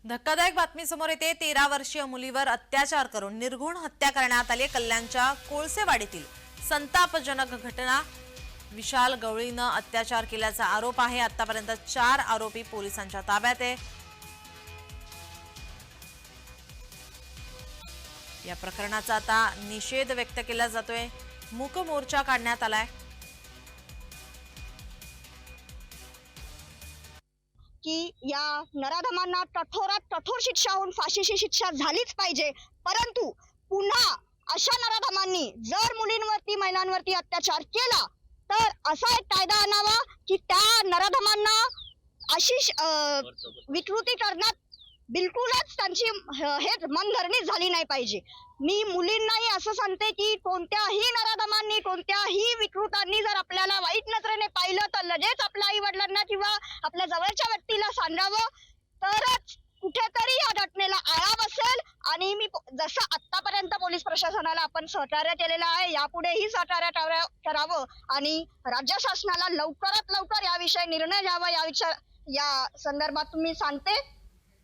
धक्कादायक बातमी समोर येते। 13 वर्षीय मुलीवर अत्याचार करून निर्घुण हत्या करण्यात आली। कल्याणच्या कोळसेवाडीतील संतापजनक घटना। विशाल गवळीनं अत्याचार केल्याचा आरोप आहे। आतापर्यंत 4 आरोपी पोलिसांच्या ताब्यात आहे। या प्रकरणाचा आता निषेध व्यक्त केला जातोय। मूक मोर्चा काढण्यात आलाय। की या नराधमांना कठोरात कठोर शिक्षा होऊन फाशीची शिक्षा झालीच पाहिजे। परंतु पुन्हा अशा नराधमांनी जर मुलींवरती महिलांवरती अत्याचार केला तर असा एक कायदा आणावा की त्या नराधमांना अशी विकृती करण्यात बिलकुलच त्यांची हे मनधरणी झाली नाही पाहिजे। मी मुलींनाही असं सांगते की कोणत्याही नराधमांनी कोणत्याही विकृतांनी जर आपल्याला वाईट नजरेने पाहिलं तर लगेच आपल्या आई वडिलांना किंवा आपल्या जवळच्या व्यक्तीला सांगावं, तरच कुठेतरी या घटनेला आळा बसेल। आणि मी जसं आतापर्यंत पोलीस प्रशासनाला आपण सहकार्य केलेलं आहे, यापुढेही सहकार्य करावं आणि राज्य शासनाला लवकरात लवकर याविषयी निर्णय घ्यावा या संदर्भात मी सांगते।